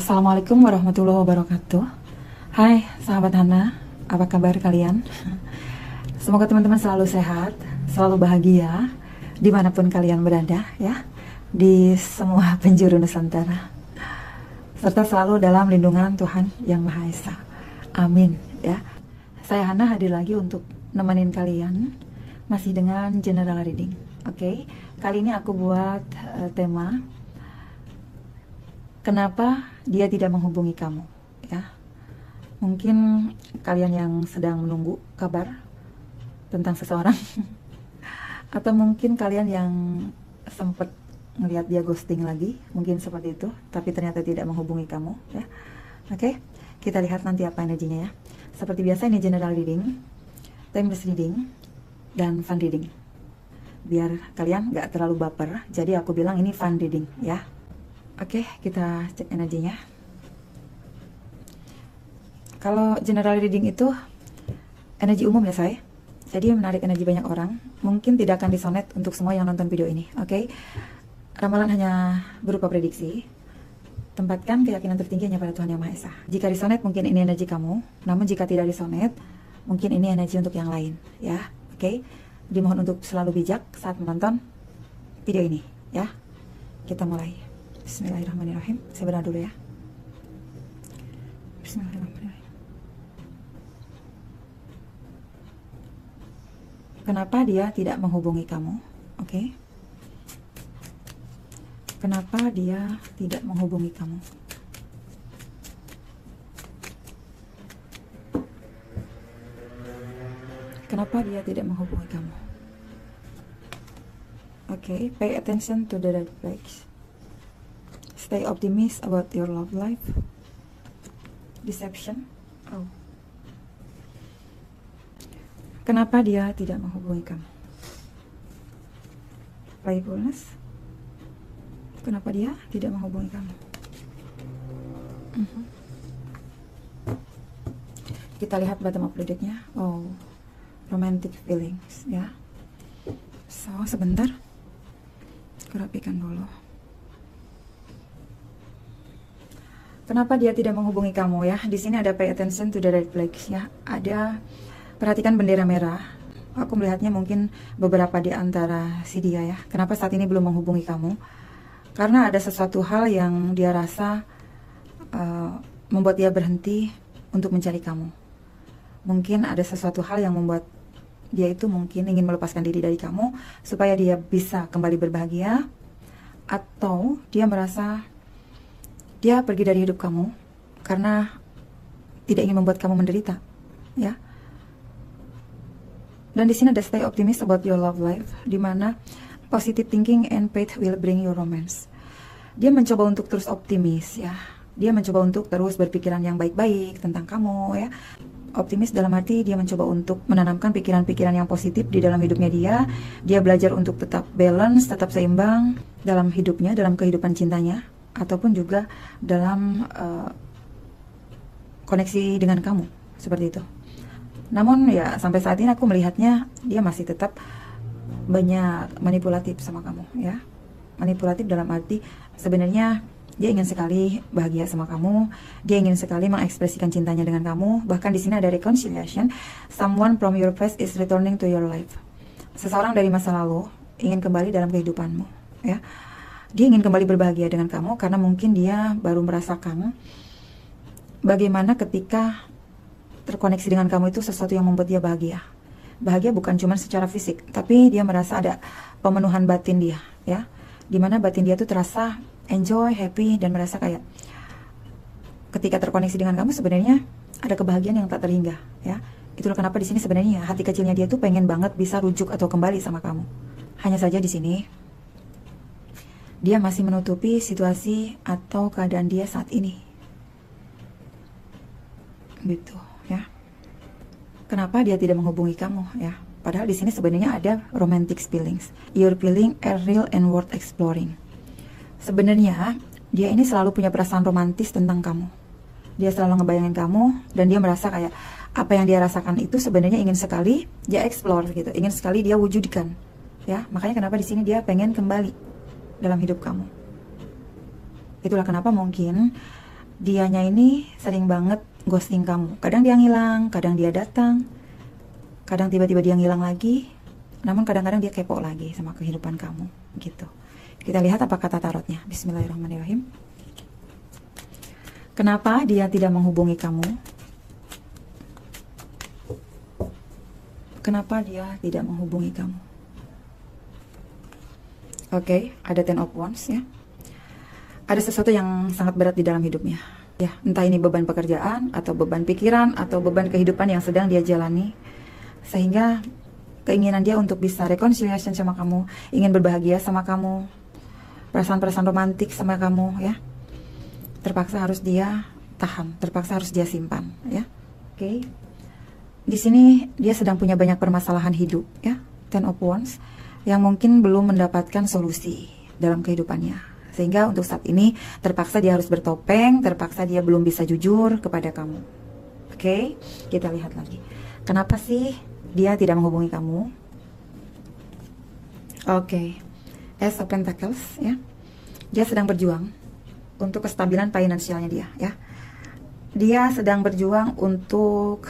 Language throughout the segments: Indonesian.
Assalamualaikum warahmatullahi wabarakatuh. Hai sahabat Hana, apa kabar kalian? Semoga teman-teman selalu sehat, selalu bahagia dimanapun kalian berada ya, di semua penjuru Nusantara, serta selalu dalam lindungan Tuhan Yang Maha Esa. Amin ya. Saya Hana hadir lagi untuk nemenin kalian masih dengan general reading. Oke, kali ini aku buat tema kenapa dia tidak menghubungi kamu ya. Mungkin kalian yang sedang menunggu kabar tentang seseorang atau mungkin kalian yang sempat ngelihat dia ghosting lagi, mungkin seperti itu, tapi ternyata tidak menghubungi kamu ya. Oke, kita lihat nanti apa energinya ya. Seperti biasa ini general reading, timeless reading, dan fun reading. Biar kalian gak terlalu baper, jadi aku bilang ini fun reading ya. Oke, kita cek energinya. Kalau general reading itu energi umum ya saya. Jadi menarik energi banyak orang. Mungkin tidak akan disonet untuk semua yang nonton video ini. Oke, ramalan hanya berupa prediksi. Tempatkan keyakinan tertinggi hanya pada Tuhan Yang Maha Esa. Jika disonet mungkin ini energi kamu. Namun jika tidak disonet, mungkin ini energi untuk yang lain ya. Oke, dimohon untuk selalu bijak saat menonton video ini ya. Kita mulai. Bismillahirrahmanirrahim. Saya berdoa dulu ya. Bismillahirrahmanirrahim. Kenapa dia tidak menghubungi kamu? Oke. Kenapa dia tidak menghubungi kamu? Kenapa dia tidak menghubungi kamu? Oke, pay attention to the red flags. Stay optimistic about your love life. Deception. Oh. Kenapa dia tidak menghubungi kamu? Playfulness. Kenapa dia tidak menghubungi kamu? Kita lihat bottom of the deck-nya. Oh, romantic feelings ya. So, sebentar. Kerapikan dulu. Kenapa dia tidak menghubungi kamu ya? Di sini ada pay attention to the red flags ya. Ada perhatikan bendera merah. Aku melihatnya mungkin beberapa di antara si dia ya. Kenapa saat ini belum menghubungi kamu? Karena ada sesuatu hal yang dia rasa membuat dia berhenti untuk mencari kamu. Mungkin ada sesuatu hal yang membuat dia itu mungkin ingin melepaskan diri dari kamu supaya dia bisa kembali berbahagia, atau dia merasa dia pergi dari hidup kamu karena tidak ingin membuat kamu menderita, ya. Dan di sini ada stay optimistic about your love life, di mana positive thinking and faith will bring you romance. Dia mencoba untuk terus optimis, ya. Dia mencoba untuk terus berpikiran yang baik-baik tentang kamu, ya. Optimis dalam arti dia mencoba untuk menanamkan pikiran-pikiran yang positif di dalam hidupnya dia. Dia belajar untuk tetap balance, tetap seimbang dalam hidupnya, dalam kehidupan cintanya, ataupun juga dalam koneksi dengan kamu, seperti itu. Namun ya sampai saat ini aku melihatnya dia masih tetap banyak manipulatif sama kamu ya. Manipulatif dalam arti sebenarnya dia ingin sekali bahagia sama kamu, dia ingin sekali mengekspresikan cintanya dengan kamu. Bahkan di sini ada reconciliation, someone from your past is returning to your life. Seseorang dari masa lalu ingin kembali dalam kehidupanmu ya. Dia ingin kembali berbahagia dengan kamu karena mungkin dia baru merasakan bagaimana ketika terkoneksi dengan kamu itu sesuatu yang membuat dia bahagia. Bahagia bukan cuma secara fisik, tapi dia merasa ada pemenuhan batin dia, ya. Dimana batin dia tuh terasa enjoy, happy, dan merasa kayak ketika terkoneksi dengan kamu sebenarnya ada kebahagiaan yang tak terhingga, ya. Itulah kenapa di sini sebenarnya hati kecilnya dia tuh pengen banget bisa rujuk atau kembali sama kamu. Hanya saja di sini dia masih menutupi situasi atau keadaan dia saat ini. Gitu, ya. Kenapa dia tidak menghubungi kamu, ya? Padahal di sini sebenarnya ada romantic feelings. Your feeling are real and worth exploring. Sebenarnya dia ini selalu punya perasaan romantis tentang kamu. Dia selalu ngebayangin kamu dan dia merasa kayak apa yang dia rasakan itu sebenarnya ingin sekali dia explore gitu, ingin sekali dia wujudkan. Ya, makanya kenapa di sini dia pengen kembali dalam hidup kamu. Itulah kenapa mungkin dianya ini sering banget ghosting kamu. Kadang dia ngilang, kadang dia datang, kadang tiba-tiba dia ngilang lagi. Namun kadang-kadang dia kepo lagi sama kehidupan kamu gitu. Kita lihat apa kata tarotnya. Bismillahirrahmanirrahim. Kenapa dia tidak menghubungi kamu? Kenapa dia tidak menghubungi kamu? Oke, ada Ten of Wands ya. Ada sesuatu yang sangat berat di dalam hidupnya. Ya, entah ini beban pekerjaan atau beban pikiran atau beban kehidupan yang sedang dia jalani, sehingga keinginan dia untuk bisa reconciliation sama kamu, ingin berbahagia sama kamu, perasaan-perasaan romantik sama kamu ya, terpaksa harus dia tahan, terpaksa harus dia simpan ya. Oke. Di sini dia sedang punya banyak permasalahan hidup ya, Ten of Wands, yang mungkin belum mendapatkan solusi dalam kehidupannya. Sehingga untuk saat ini terpaksa dia harus bertopeng, terpaksa dia belum bisa jujur kepada kamu. Oke, kita lihat lagi. Kenapa sih dia tidak menghubungi kamu? Oke, Ace of Pentacles ya. Dia sedang berjuang untuk kestabilan finansialnya dia ya. Dia sedang berjuang untuk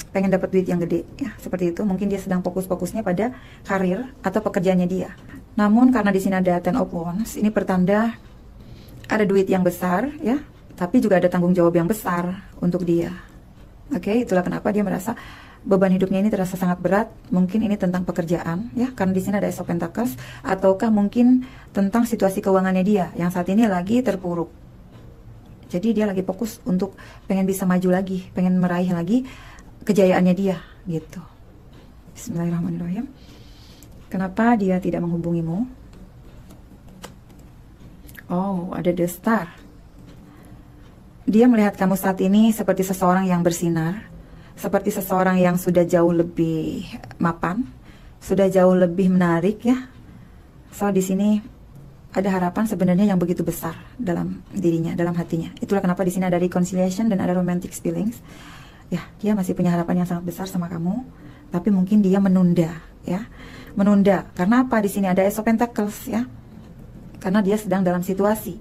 pengen dapat duit yang gede ya, seperti itu. Mungkin dia sedang fokus-fokusnya pada karir atau pekerjaannya dia. Namun karena di sini ada Ten of Wands, ini pertanda ada duit yang besar ya, tapi juga ada tanggung jawab yang besar untuk dia. Oke, itulah kenapa dia merasa beban hidupnya ini terasa sangat berat. Mungkin ini tentang pekerjaan ya, karena di sini ada Ace of Pentacles, ataukah mungkin tentang situasi keuangannya dia yang saat ini lagi terpuruk. Jadi dia lagi fokus untuk pengen bisa maju lagi, pengen meraih lagi kejayaannya dia gitu. Bismillahirrahmanirrahim. Kenapa dia tidak menghubungimu? Oh, ada The Star. Dia melihat kamu saat ini seperti seseorang yang bersinar, seperti seseorang yang sudah jauh lebih mapan, sudah jauh lebih menarik ya. So di sini ada harapan sebenarnya yang begitu besar dalam dirinya, dalam hatinya. Itulah kenapa di sini ada reconciliation dan ada romantic feelings. Ya, dia masih punya harapan yang sangat besar sama kamu, tapi mungkin dia menunda ya. Menunda. Karena apa? Di sini ada Ace of Pentacles ya. Karena dia sedang dalam situasi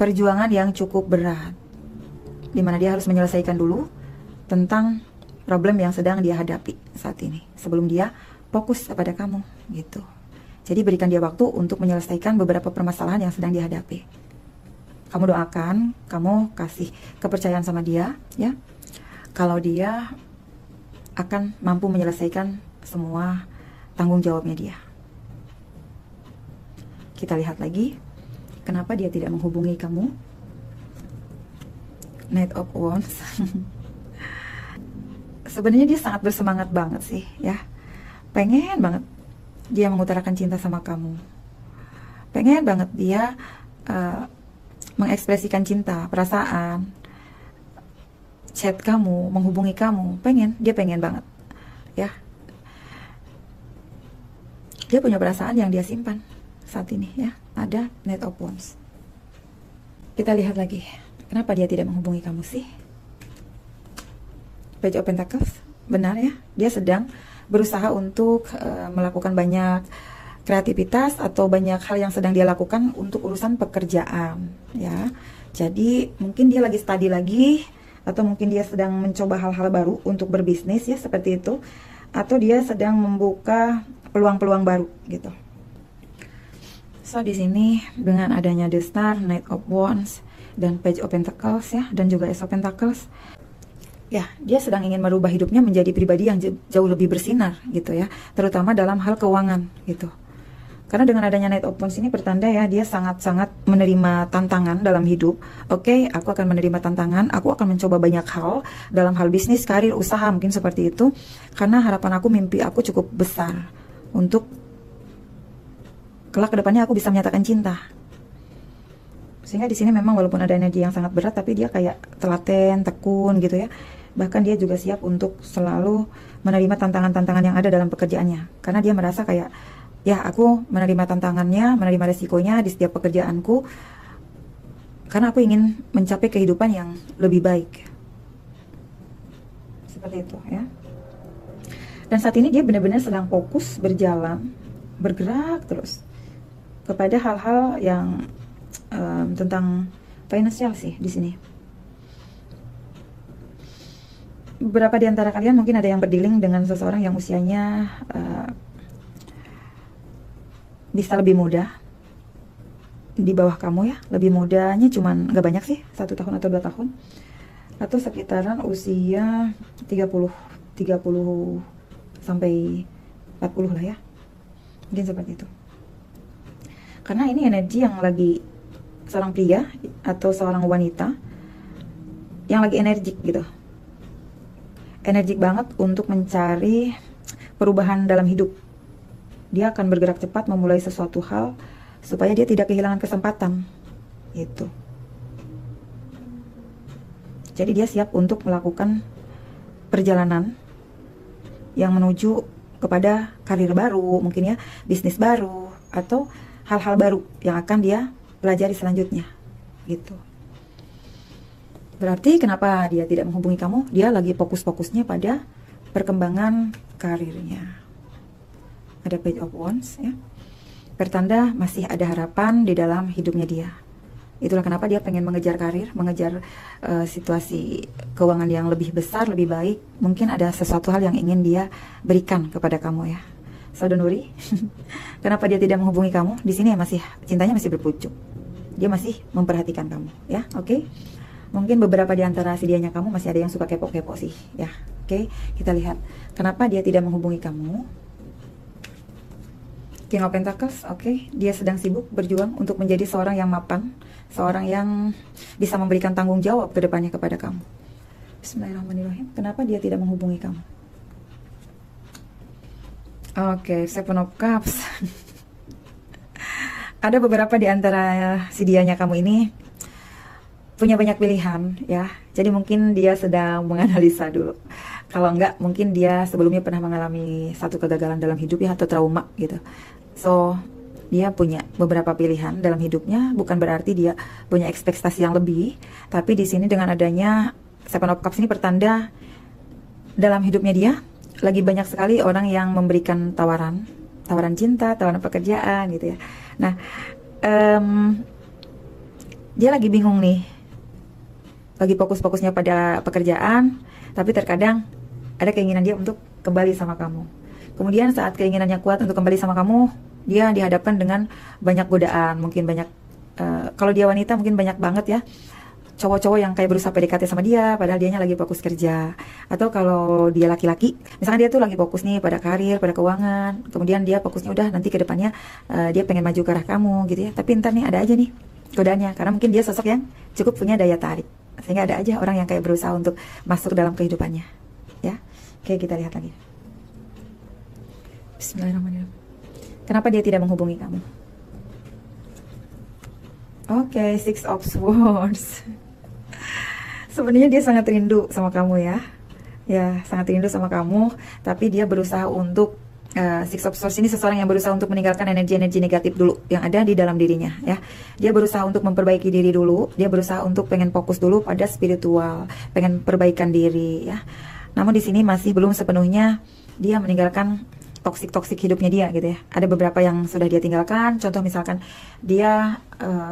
perjuangan yang cukup berat, di mana dia harus menyelesaikan dulu tentang problem yang sedang dia hadapi saat ini sebelum dia fokus kepada kamu gitu. Jadi berikan dia waktu untuk menyelesaikan beberapa permasalahan yang sedang dihadapi. Kamu doakan, kamu kasih kepercayaan sama dia ya, kalau dia akan mampu menyelesaikan semua tanggung jawabnya dia. Kita lihat lagi, kenapa dia tidak menghubungi kamu? Knight of Wands. Sebenarnya dia sangat bersemangat banget sih ya, pengen banget dia mengutarakan cinta sama kamu, pengen banget dia mengekspresikan cinta, perasaan, chat kamu, menghubungi kamu, dia pengen banget ya. Dia punya perasaan yang dia simpan saat ini ya. Ada Knight of Wands. Kita lihat lagi, kenapa dia tidak menghubungi kamu sih? Page of Pentacles. Benar ya, dia sedang berusaha untuk melakukan banyak kreativitas atau banyak hal yang sedang dia lakukan untuk urusan pekerjaan ya. Jadi mungkin dia lagi study lagi, atau mungkin dia sedang mencoba hal-hal baru untuk berbisnis ya, seperti itu. Atau dia sedang membuka peluang-peluang baru gitu. So di sini dengan adanya The Star, Knight of Wands, dan Page of Pentacles ya, dan juga Ace of Pentacles, ya dia sedang ingin merubah hidupnya menjadi pribadi yang jauh lebih bersinar gitu ya, terutama dalam hal keuangan gitu. Karena dengan adanya Knight of Wands ini pertanda ya, dia sangat-sangat menerima tantangan dalam hidup. Oke, aku akan menerima tantangan, aku akan mencoba banyak hal dalam hal bisnis, karir, usaha, mungkin seperti itu. Karena harapan aku, mimpi aku cukup besar untuk kelak kedepannya aku bisa menyatakan cinta. Sehingga di sini memang walaupun ada energi yang sangat berat, tapi dia kayak telaten, tekun gitu ya. Bahkan dia juga siap untuk selalu menerima tantangan-tantangan yang ada dalam pekerjaannya. Karena dia merasa kayak, ya aku menerima tantangannya, menerima resikonya di setiap pekerjaanku, karena aku ingin mencapai kehidupan yang lebih baik. Seperti itu ya. Dan saat ini dia benar-benar sedang fokus berjalan, bergerak terus kepada hal-hal yang tentang financial sih di sini. Beberapa di antara kalian mungkin ada yang berdealing dengan seseorang yang usianya bisa lebih muda di bawah kamu ya. Lebih mudanya cuman gak banyak sih, 1 tahun atau 2 tahun, atau sekitaran usia 30 sampai 40 lah ya, mungkin seperti itu. Karena ini energi yang lagi seorang pria atau seorang wanita yang lagi energik gitu, energik banget untuk mencari perubahan dalam hidup. Dia akan bergerak cepat memulai sesuatu hal supaya dia tidak kehilangan kesempatan itu. Jadi dia siap untuk melakukan perjalanan yang menuju kepada karir baru, mungkin ya, bisnis baru, atau hal-hal baru yang akan dia pelajari selanjutnya gitu. Berarti kenapa dia tidak menghubungi kamu? Dia lagi fokus-fokusnya pada perkembangan karirnya. Ada Page of Wands ya, pertanda masih ada harapan di dalam hidupnya dia. Itulah kenapa dia pengen mengejar karir, mengejar situasi keuangan yang lebih besar, lebih baik. Mungkin ada sesuatu hal yang ingin dia berikan kepada kamu ya. So don't worry. Kenapa dia tidak menghubungi kamu? Di sini masih cintanya masih berpucuk. Dia masih memperhatikan kamu ya. Oke. Mungkin beberapa di antara si dianya kamu masih ada yang suka kepo-kepo sih ya. Oke, kita lihat kenapa dia tidak menghubungi kamu. King of Pentacles, oke. Dia sedang sibuk berjuang untuk menjadi seorang yang mapan, seorang yang bisa memberikan tanggung jawab ke depannya kepada kamu. Bismillahirrahmanirrahim. Kenapa dia tidak menghubungi kamu? Oke, Seven of Cups. Ada beberapa di antara si dianya kamu ini punya banyak pilihan ya. Jadi mungkin dia sedang menganalisa dulu. Kalau enggak, mungkin dia sebelumnya pernah mengalami satu kegagalan dalam hidup ya, atau trauma gitu. So, dia punya beberapa pilihan dalam hidupnya. Bukan berarti dia punya ekspektasi yang lebih, tapi di sini dengan adanya Seven of Cups ini pertanda dalam hidupnya dia lagi banyak sekali orang yang memberikan tawaran cinta, tawaran pekerjaan gitu ya. Nah, dia lagi bingung nih, lagi fokus-fokusnya pada pekerjaan, tapi terkadang ada keinginan dia untuk kembali sama kamu. Kemudian saat keinginannya kuat untuk kembali sama kamu, dia dihadapkan dengan banyak godaan, mungkin banyak, kalau dia wanita mungkin banyak banget ya, cowok-cowok yang kayak berusaha PDKT sama dia, padahal dianya lagi fokus kerja. Atau kalau dia laki-laki, misalnya dia tuh lagi fokus nih pada karir, pada keuangan, kemudian dia fokusnya udah nanti ke depannya dia pengen maju ke arah kamu gitu ya, tapi ntar nih ada aja nih godaannya, karena mungkin dia sosok yang cukup punya daya tarik, sehingga ada aja orang yang kayak berusaha untuk masuk dalam kehidupannya ya. Oke, kita lihat lagi. Bismillahirrahmanirrahim. Kenapa dia tidak menghubungi kamu? Oke, Six of Swords. Sebenarnya dia sangat rindu sama kamu ya. Ya, sangat rindu sama kamu, tapi dia berusaha untuk Six of Swords ini seseorang yang berusaha untuk meninggalkan energi-energi negatif dulu yang ada di dalam dirinya ya. Dia berusaha untuk memperbaiki diri dulu, dia berusaha untuk pengen fokus dulu pada spiritual, pengen perbaikan diri ya. Namun di sini masih belum sepenuhnya dia meninggalkan toksik hidupnya dia gitu ya. Ada beberapa yang sudah dia tinggalkan. Contoh misalkan dia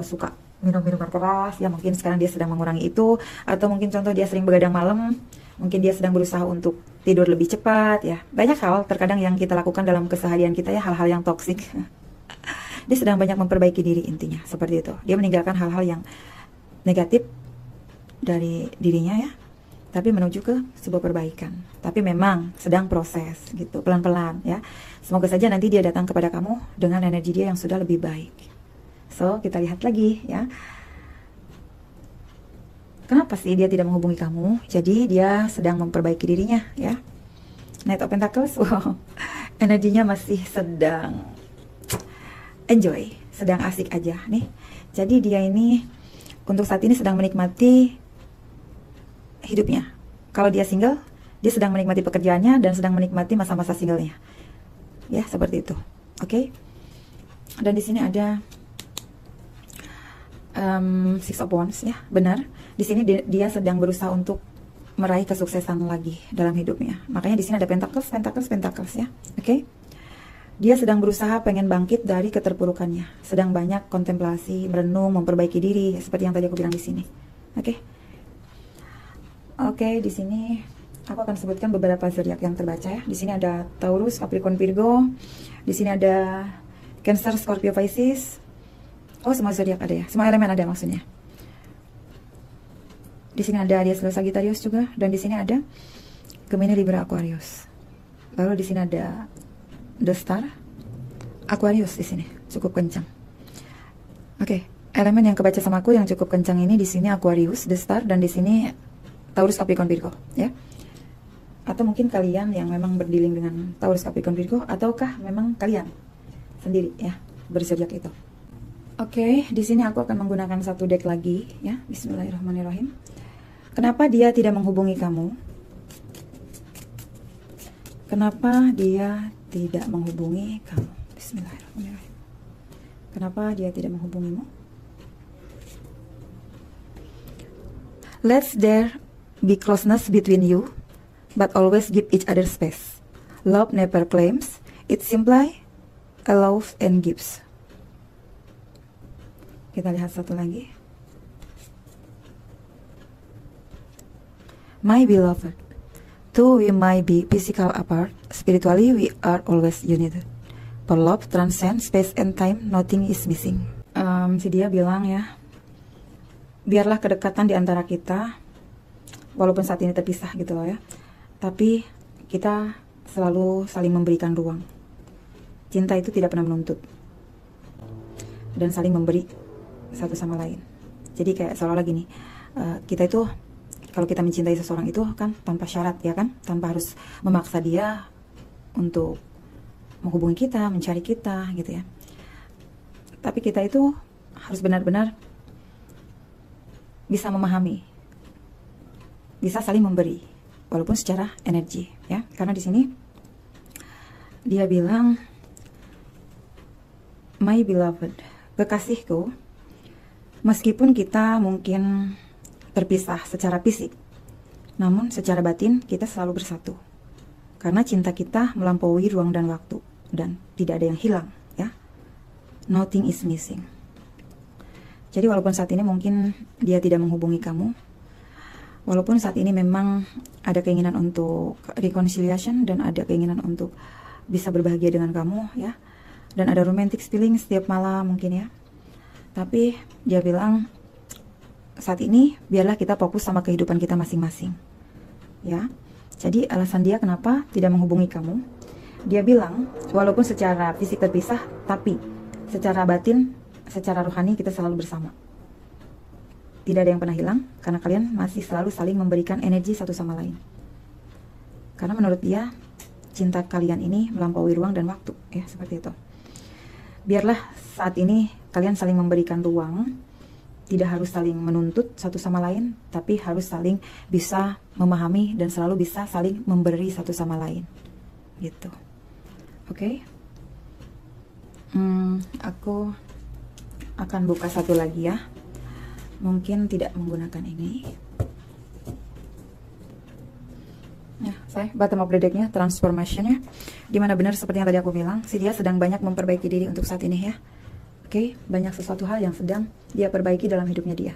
suka minum minuman keras ya, mungkin sekarang dia sedang mengurangi itu. Atau mungkin contoh dia sering begadang malam, mungkin dia sedang berusaha untuk tidur lebih cepat ya. Banyak hal terkadang yang kita lakukan dalam keseharian kita ya, hal-hal yang toksik. Dia sedang banyak memperbaiki diri, intinya seperti itu. Dia meninggalkan hal-hal yang negatif dari dirinya ya, tapi menuju ke sebuah perbaikan. Tapi memang sedang proses gitu, pelan-pelan ya. Semoga saja nanti dia datang kepada kamu dengan energi dia yang sudah lebih baik. So, kita lihat lagi ya. Kenapa sih dia tidak menghubungi kamu? Jadi dia sedang memperbaiki dirinya ya. Knight of Pentacles, wow. Energinya masih sedang enjoy, sedang asik aja nih. Jadi dia ini untuk saat ini sedang menikmati hidupnya. Kalau dia single, dia sedang menikmati pekerjaannya dan sedang menikmati masa-masa singlenya. Ya, seperti itu. Oke. Dan di sini ada Six of Wands ya, benar. Di sini dia sedang berusaha untuk meraih kesuksesan lagi dalam hidupnya. Makanya di sini ada Pentacles ya. Oke. Dia sedang berusaha pengen bangkit dari keterpurukannya, sedang banyak kontemplasi, merenung, memperbaiki diri, seperti yang tadi aku bilang di sini. Oke. Oke, di sini aku akan sebutkan beberapa zodiak yang terbaca ya. Di sini ada Taurus, Capricorn, Virgo. Di sini ada Cancer, Scorpio, Pisces. Oh, semua zodiak ada ya. Semua elemen ada maksudnya. Di sini ada Aries, Leo, Sagittarius juga, dan di sini ada Gemini, Libra, Aquarius. Lalu di sini ada The Star, Aquarius di sini cukup kencang. Oke, elemen yang kebaca sama aku yang cukup kencang ini di sini Aquarius, The Star, dan di sini Taurus, Capricorn, Virgo, ya. Atau mungkin kalian yang memang berdealing dengan Taurus, Capricorn, Virgo, ataukah memang kalian sendiri ya berzodiak itu. Oke, di sini aku akan menggunakan satu deck lagi ya. Bismillahirrahmanirrahim. Kenapa dia tidak menghubungi kamu? Kenapa dia tidak menghubungi kamu? Bismillahirrahmanirrahim. Kenapa dia tidak menghubungimu? Let there be closeness between you, but always give each other space. Love never claims, it simply allows and gives. Kita lihat satu lagi. My beloved, though we might be physical apart, spiritually we are always united. For love transcends space and time, nothing is missing. Si dia bilang ya, biarlah kedekatan di antara kita, walaupun saat ini terpisah gitu loh ya, tapi kita selalu saling memberikan ruang. Cinta itu tidak pernah menuntut, dan saling memberi satu sama lain. Jadi kayak seolah-olah gini, kita itu kalau kita mencintai seseorang itu kan tanpa syarat ya kan, tanpa harus memaksa dia untuk menghubungi kita, mencari kita gitu ya. Tapi kita itu harus benar-benar bisa memahami, bisa saling memberi, walaupun secara energi ya. Karena di sini dia bilang, my beloved, kekasihku, meskipun kita mungkin terpisah secara fisik, namun secara batin kita selalu bersatu. Karena cinta kita melampaui ruang dan waktu, dan tidak ada yang hilang ya. Nothing is missing. Jadi walaupun saat ini mungkin dia tidak menghubungi kamu, walaupun saat ini memang ada keinginan untuk reconciliation dan ada keinginan untuk bisa berbahagia dengan kamu ya, dan ada romantic feeling setiap malam mungkin ya, tapi dia bilang saat ini biarlah kita fokus sama kehidupan kita masing-masing ya. Jadi alasan dia kenapa tidak menghubungi kamu, dia bilang walaupun secara fisik terpisah, tapi secara batin, secara rohani kita selalu bersama. Tidak ada yang pernah hilang, karena kalian masih selalu saling memberikan energi satu sama lain. Karena menurut dia, cinta kalian ini melampaui ruang dan waktu ya, seperti itu. Biarlah saat ini kalian saling memberikan ruang, tidak harus saling menuntut satu sama lain, tapi harus saling bisa memahami dan selalu bisa saling memberi satu sama lain gitu. Oke. Aku akan buka satu lagi ya, mungkin tidak menggunakan ini ya. Saya bottom of the decknya transformationnya, dimana benar seperti yang tadi aku bilang, si dia sedang banyak memperbaiki diri untuk saat ini ya. Oke, banyak sesuatu hal yang sedang dia perbaiki dalam hidupnya dia.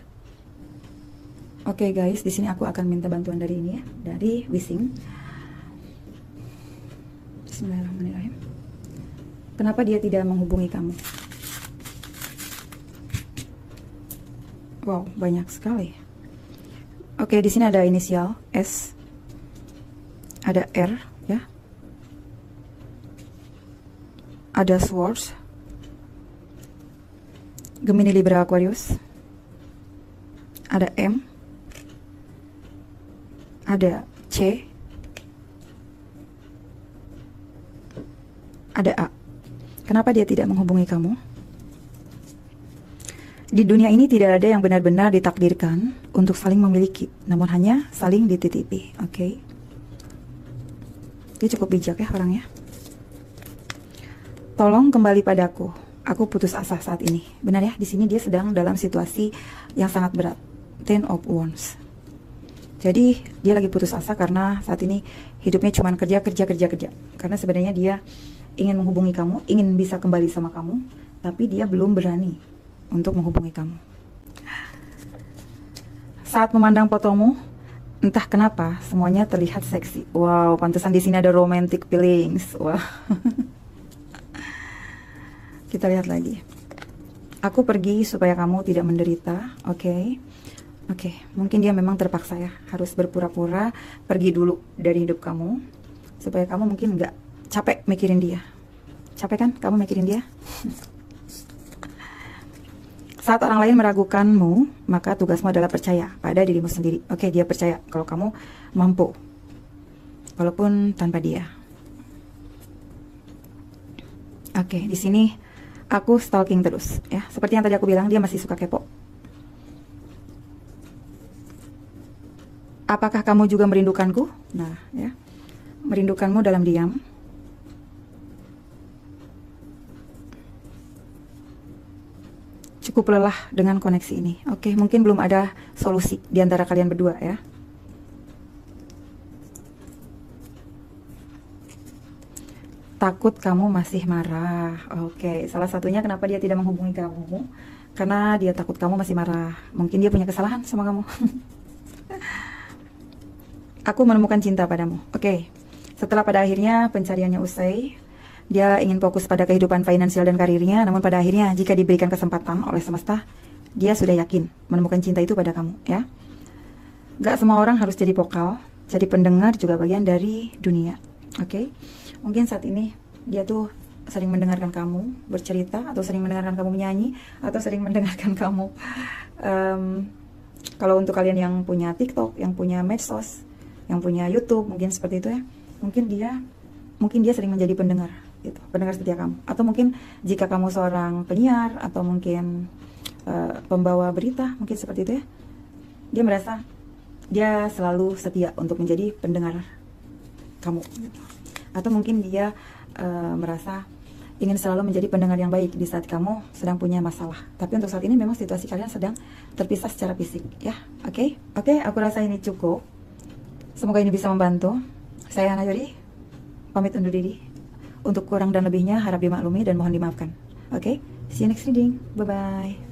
Oke guys, di sini aku akan minta bantuan dari ini ya, dari Wishing. Bismillahirrahmanirrahim. Kenapa dia tidak menghubungi kamu? Wow, banyak sekali. Oke, di sini ada inisial S, ada R ya, ada Swords, Gemini, Libra, Aquarius, ada M, ada C, ada A. Kenapa dia tidak menghubungi kamu? Di dunia ini tidak ada yang benar-benar ditakdirkan untuk saling memiliki, namun hanya saling dititipi. Oke. Dia cukup bijak ya orangnya. Tolong kembali padaku. Aku putus asa saat ini. Benar ya, di sini dia sedang dalam situasi yang sangat berat. Ten of Wands. Jadi dia lagi putus asa karena saat ini hidupnya cuma kerja. Karena sebenarnya dia ingin menghubungi kamu, ingin bisa kembali sama kamu, tapi dia belum berani untuk menghubungi kamu. Saat memandang fotomu, entah kenapa semuanya terlihat seksi. Wow, pantesan di sini ada romantic feelings. Wah. Kita lihat lagi. Aku pergi supaya kamu tidak menderita, oke? Oke, mungkin dia memang terpaksa ya, harus berpura-pura pergi dulu dari hidup kamu, supaya kamu mungkin nggak capek mikirin dia. Capek kan kamu mikirin dia? Saat orang lain meragukanmu, maka tugasmu adalah percaya pada dirimu sendiri. Oke, dia percaya kalau kamu mampu, walaupun tanpa dia. Oke, di sini aku stalking terus, ya. Seperti yang tadi aku bilang, dia masih suka kepo. Apakah kamu juga merindukanku? Nah, ya, merindukanmu dalam diam. Cukup lelah dengan koneksi ini. Oke, mungkin belum ada solusi di antara kalian berdua ya. Takut kamu masih marah. Oke, salah satunya kenapa dia tidak menghubungi kamu, karena dia takut kamu masih marah. Mungkin dia punya kesalahan sama kamu. Aku menemukan cinta padamu. Oke, setelah pada akhirnya pencariannya usai, dia ingin fokus pada kehidupan finansial dan karirnya, namun pada akhirnya jika diberikan kesempatan oleh semesta, dia sudah yakin menemukan cinta itu pada kamu, ya. Gak semua orang harus jadi vokal, jadi pendengar juga bagian dari dunia. Oke, mungkin saat ini dia tuh sering mendengarkan kamu bercerita, atau sering mendengarkan kamu menyanyi, atau sering mendengarkan kamu. Kalau untuk kalian yang punya TikTok, yang punya medsos, yang punya YouTube, mungkin seperti itu ya. Mungkin dia sering menjadi pendengar, gitu, pendengar setia kamu. Atau mungkin jika kamu seorang penyiar atau mungkin pembawa berita, mungkin seperti itu ya. Dia merasa dia selalu setia untuk menjadi pendengar kamu, gitu. Atau mungkin dia merasa ingin selalu menjadi pendengar yang baik di saat kamu sedang punya masalah. Tapi untuk saat ini memang situasi kalian sedang terpisah secara fisik, ya. Oke, aku rasa ini cukup. Semoga ini bisa membantu. Saya Hana Yori, pamit undur diri. Untuk kurang dan lebihnya harap dimaklumi dan mohon dimaafkan. Oke, see you next reading. Bye-bye.